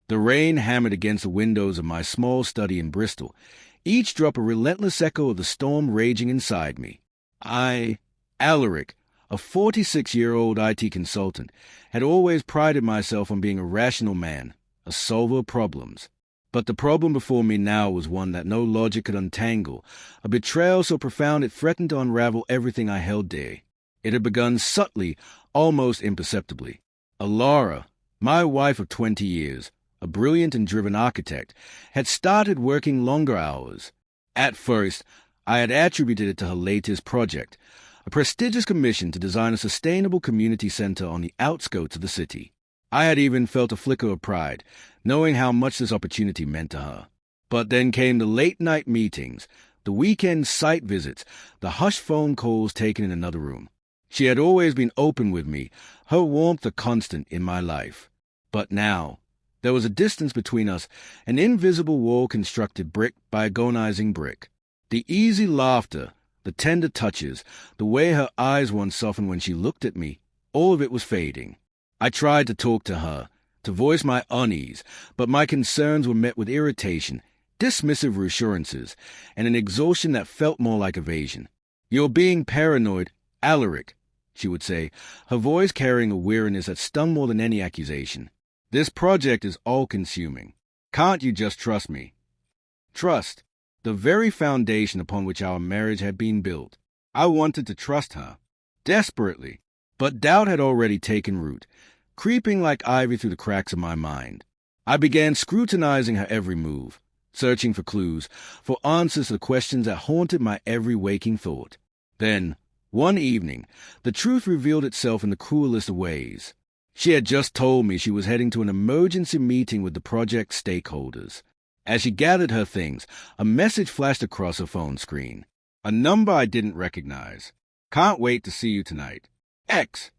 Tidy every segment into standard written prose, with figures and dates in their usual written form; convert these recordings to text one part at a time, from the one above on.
The rain hammered against the windows of my small study in Bristol, each drop a relentless echo of the storm raging inside me. Alaric, a 46-year-old IT consultant, had always prided myself on being a rational man, a solver of problems. But the problem before me now was one that no logic could untangle, a betrayal so profound it threatened to unravel everything I held dear. It had begun subtly, almost imperceptibly. Alara, my wife of 20 years, a brilliant and driven architect, had started working longer hours. At first, I had attributed it to her latest project, a prestigious commission to design a sustainable community center on the outskirts of the city. I had even felt a flicker of pride, knowing how much this opportunity meant to her. But then came the late-night meetings, the weekend site visits, the hushed phone calls taken in another room. She had always been open with me, her warmth a constant in my life. But now, there was a distance between us, an invisible wall constructed brick by agonizing brick. The easy laughter, the tender touches, the way her eyes once softened when she looked at me, all of it was fading. I tried to talk to her, to voice my unease, but my concerns were met with irritation, dismissive reassurances, and an exhaustion that felt more like evasion. "You're being paranoid, Alaric," she would say, her voice carrying a weariness that stung more than any accusation. "This project is all-consuming. Can't you just trust me?" Trust, the very foundation upon which our marriage had been built. I wanted to trust her, desperately, but doubt had already taken root, creeping like ivy through the cracks of my mind. I began scrutinizing her every move, searching for clues, for answers to the questions that haunted my every waking thought. Then, one evening, the truth revealed itself in the cruelest of ways. She had just told me she was heading to an emergency meeting with the project stakeholders. As she gathered her things, a message flashed across her phone screen. A number I didn't recognize. "Can't wait to see you tonight. X."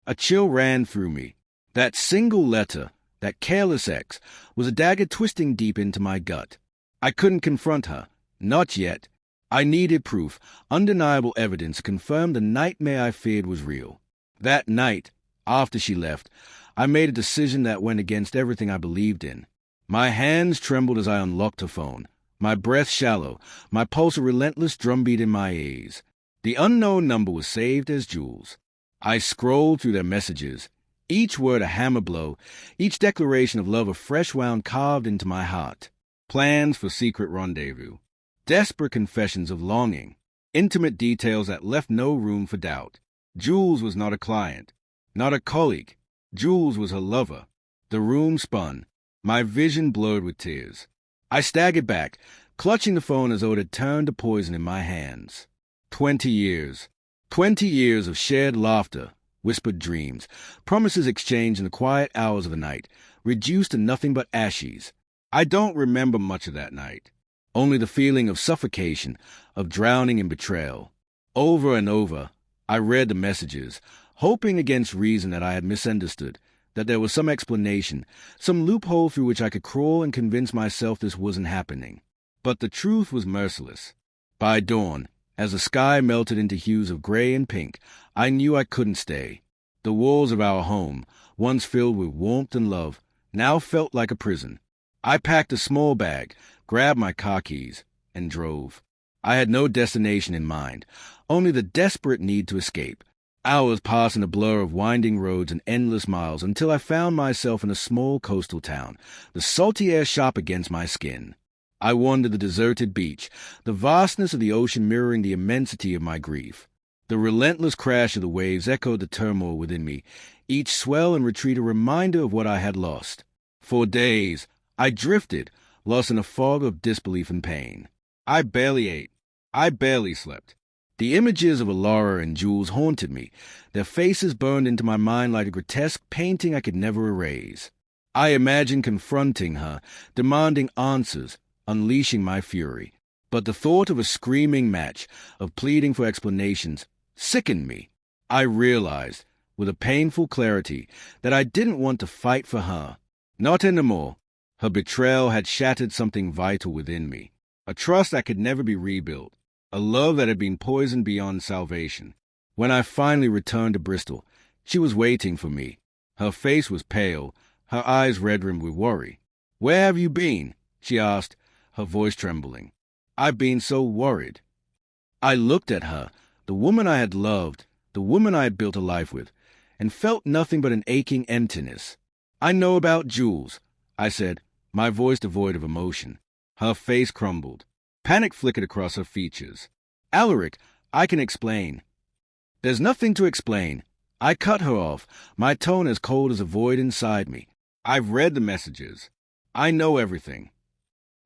A chill ran through me. That single letter, that careless X, was a dagger twisting deep into my gut. I couldn't confront her. Not yet. I needed proof, undeniable evidence to confirm the nightmare I feared was real. That night, after she left, I made a decision that went against everything I believed in. My hands trembled as I unlocked her phone, my breath shallow, my pulse a relentless drumbeat in my ears. The unknown number was saved as Jules. I scrolled through their messages, each word a hammer blow, each declaration of love a fresh wound carved into my heart. Plans for secret rendezvous, desperate confessions of longing, intimate details that left no room for doubt. Jules was not a client, not a colleague. Jules was her lover. The room spun, my vision blurred with tears. I staggered back, clutching the phone as though it had turned to poison in my hands. 20 years. 20 years of shared laughter, whispered dreams, promises exchanged in the quiet hours of the night, reduced to nothing but ashes. I don't remember much of that night. Only the feeling of suffocation, of drowning in betrayal. Over and over, I read the messages, hoping against reason that I had misunderstood, that there was some explanation, some loophole through which I could crawl and convince myself this wasn't happening. But the truth was merciless. By dawn, as the sky melted into hues of gray and pink, I knew I couldn't stay. The walls of our home, once filled with warmth and love, now felt like a prison. I packed a small bag, grabbed my car keys, and drove. I had no destination in mind, only the desperate need to escape. Hours passed in a blur of winding roads and endless miles until I found myself in a small coastal town, the salty air sharp against my skin. I wandered the deserted beach, the vastness of the ocean mirroring the immensity of my grief. The relentless crash of the waves echoed the turmoil within me, each swell and retreat a reminder of what I had lost. For days, I drifted, lost in a fog of disbelief and pain. I barely ate. I barely slept. The images of Alara and Jules haunted me, their faces burned into my mind like a grotesque painting I could never erase. I imagined confronting her, demanding answers, unleashing my fury. But the thought of a screaming match, of pleading for explanations, sickened me. I realized, with a painful clarity, that I didn't want to fight for her. Not anymore. Her betrayal had shattered something vital within me, a trust that could never be rebuilt, a love that had been poisoned beyond salvation. When I finally returned to Bristol, she was waiting for me. Her face was pale, her eyes red-rimmed with worry. "Where have you been?" she asked, her voice trembling. "I've been so worried." I looked at her, the woman I had loved, the woman I had built a life with, and felt nothing but an aching emptiness. "I know about Jules," I said, my voice devoid of emotion. Her face crumbled. Panic flickered across her features. "Alaric, I can explain." "There's nothing to explain." I cut her off, my tone as cold as a void inside me. "I've read the messages. I know everything."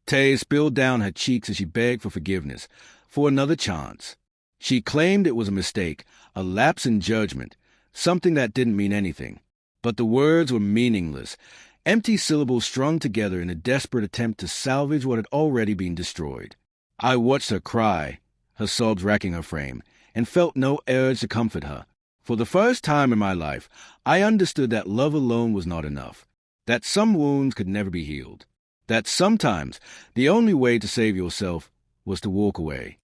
Tears spilled down her cheeks as she begged for forgiveness, for another chance. She claimed it was a mistake, a lapse in judgment, something that didn't mean anything. But the words were meaningless, empty syllables strung together in a desperate attempt to salvage what had already been destroyed. I watched her cry, her sobs racking her frame, and felt no urge to comfort her. For the first time in my life, I understood that love alone was not enough, that some wounds could never be healed, that sometimes the only way to save yourself was to walk away.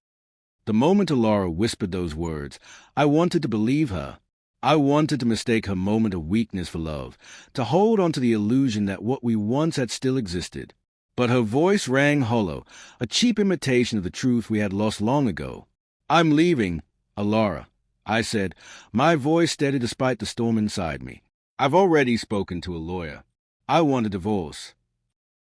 The moment Alara whispered those words, I wanted to believe her. I wanted to mistake her moment of weakness for love, to hold on to the illusion that what we once had still existed. But her voice rang hollow, a cheap imitation of the truth we had lost long ago. "I'm leaving, Alara," I said, my voice steady despite the storm inside me. "I've already spoken to a lawyer. I want a divorce."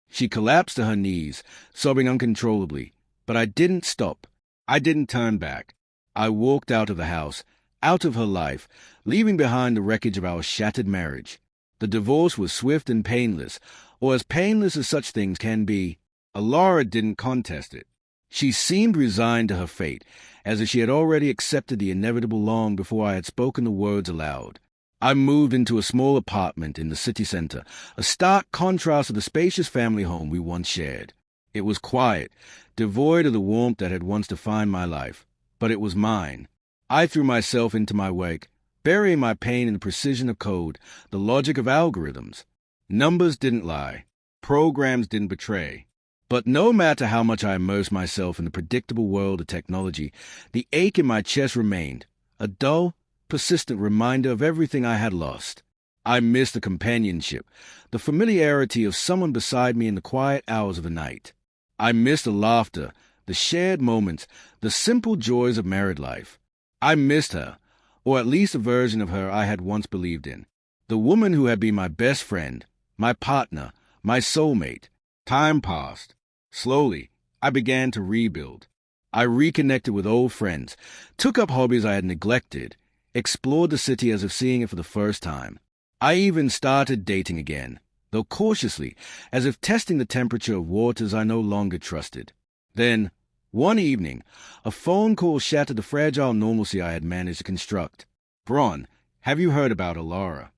She collapsed to her knees, sobbing uncontrollably, but I didn't stop. I didn't turn back. I walked out of the house, out of her life, leaving behind the wreckage of our shattered marriage. The divorce was swift and painless, or as painless as such things can be. Alara didn't contest it. She seemed resigned to her fate, as if she had already accepted the inevitable long before I had spoken the words aloud. I moved into a small apartment in the city center, a stark contrast to the spacious family home we once shared. It was quiet, devoid of the warmth that had once defined my life, but it was mine. I threw myself into my work, burying my pain in the precision of code, the logic of algorithms. Numbers didn't lie. Programs didn't betray. But no matter how much I immersed myself in the predictable world of technology, the ache in my chest remained, a dull, persistent reminder of everything I had lost. I missed the companionship, the familiarity of someone beside me in the quiet hours of the night. I missed the laughter, the shared moments, the simple joys of married life. I missed her, or at least a version of her I had once believed in. The woman who had been my best friend, my partner, my soulmate. Time passed. Slowly, I began to rebuild. I reconnected with old friends, took up hobbies I had neglected, explored the city as if seeing it for the first time. I even started dating again, though cautiously, as if testing the temperature of waters I no longer trusted. Then, one evening, a phone call shattered the fragile normalcy I had managed to construct. "Bron, have you heard about Alara?"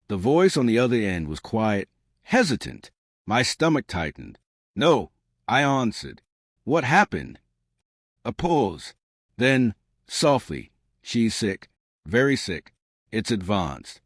The voice on the other end was quiet, hesitant. My stomach tightened. "No," I answered. "What happened?" A pause. Then, softly, "She's sick, very sick. It's advanced."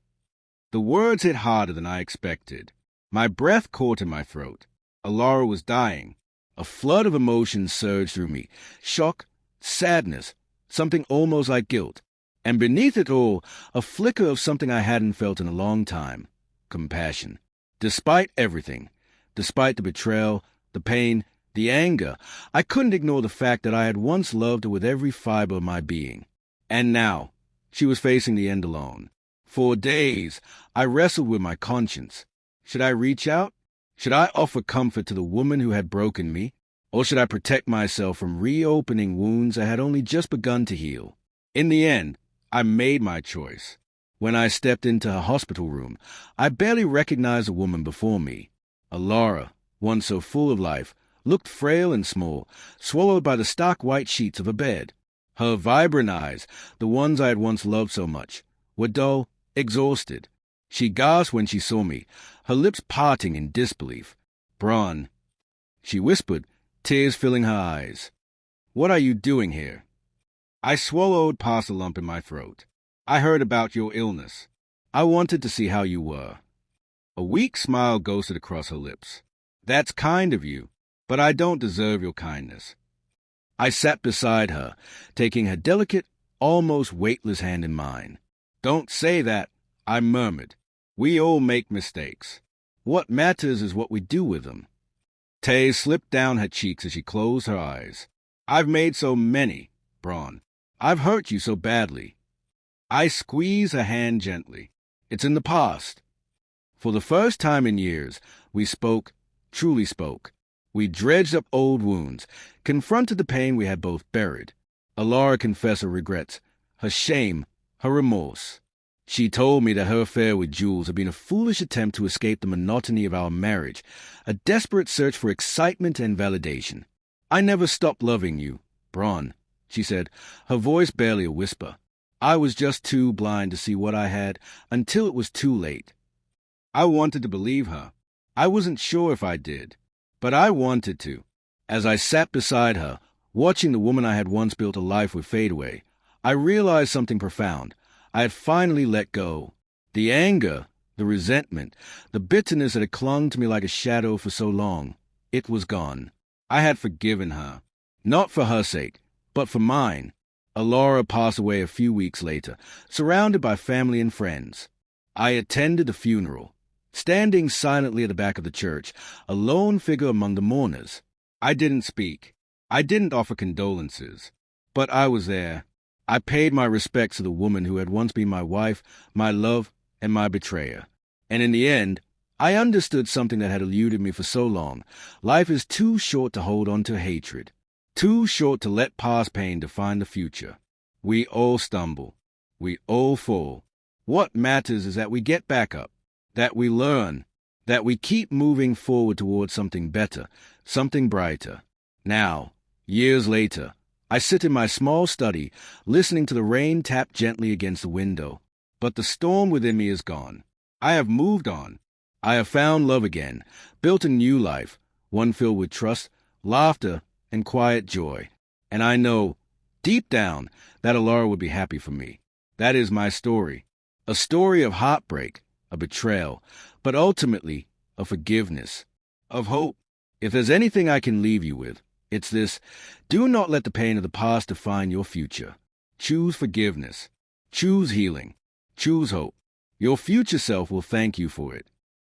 The words hit harder than I expected. My breath caught in my throat. Alara was dying. A flood of emotions surged through me. Shock, sadness, something almost like guilt. And beneath it all, a flicker of something I hadn't felt in a long time. Compassion. Despite everything, despite the betrayal, the pain, the anger, I couldn't ignore the fact that I had once loved her with every fiber of my being. And now, she was facing the end alone. For days, I wrestled with my conscience. Should I reach out? Should I offer comfort to the woman who had broken me? Or should I protect myself from reopening wounds that had only just begun to heal? In the end, I made my choice. When I stepped into her hospital room, I barely recognized the woman before me. Alara, once so full of life, looked frail and small, swallowed by the stark white sheets of a bed. Her vibrant eyes, the ones I had once loved so much, were dull, exhausted. She gasped when she saw me, her lips parting in disbelief. "Bron," she whispered, tears filling her eyes. "What are you doing here?" I swallowed past a lump in my throat. "I heard about your illness. I wanted to see how you were." A weak smile ghosted across her lips. "That's kind of you, but I don't deserve your kindness." I sat beside her, taking her delicate, almost weightless hand in mine. "Don't say that," I murmured. "We all make mistakes." What matters is what we do with them. Tay slipped down her cheeks as she closed her eyes. I've made so many, Braun. I've hurt you so badly. I squeezed her hand gently. It's in the past. For the first time in years, we spoke, truly spoke. We dredged up old wounds, confronted the pain we had both buried. Alara confessed her regrets, her shame, her remorse. She told me that her affair with Jules had been a foolish attempt to escape the monotony of our marriage, a desperate search for excitement and validation. I never stopped loving you, Braun, she said, her voice barely a whisper. I was just too blind to see what I had until it was too late. I wanted to believe her. I wasn't sure if I did, but I wanted to. As I sat beside her, watching the woman I had once built a life with fade away, I realized something profound. I had finally let go. The anger, the resentment, the bitterness that had clung to me like a shadow for so long, it was gone. I had forgiven her, not for her sake, but for mine. Alara passed away a few weeks later, surrounded by family and friends. I attended the funeral, standing silently at the back of the church, a lone figure among the mourners. I didn't speak. I didn't offer condolences. But I was there. I paid my respects to the woman who had once been my wife, my love, and my betrayer. And in the end, I understood something that had eluded me for so long. Life is too short to hold on to hatred. Too short to let past pain define the future. We all stumble. We all fall. What matters is that we get back up, that we learn, that we keep moving forward towards something better, something brighter. Now, years later, I sit in my small study, listening to the rain tap gently against the window. But the storm within me is gone. I have moved on. I have found love again, built a new life, one filled with trust, laughter, and quiet joy. And I know, deep down, that Alara would be happy for me. That is my story. A story of heartbreak, a betrayal, but ultimately, a forgiveness, of hope. If there's anything I can leave you with, it's this: do not let the pain of the past define your future. Choose forgiveness. Choose healing. Choose hope. Your future self will thank you for it.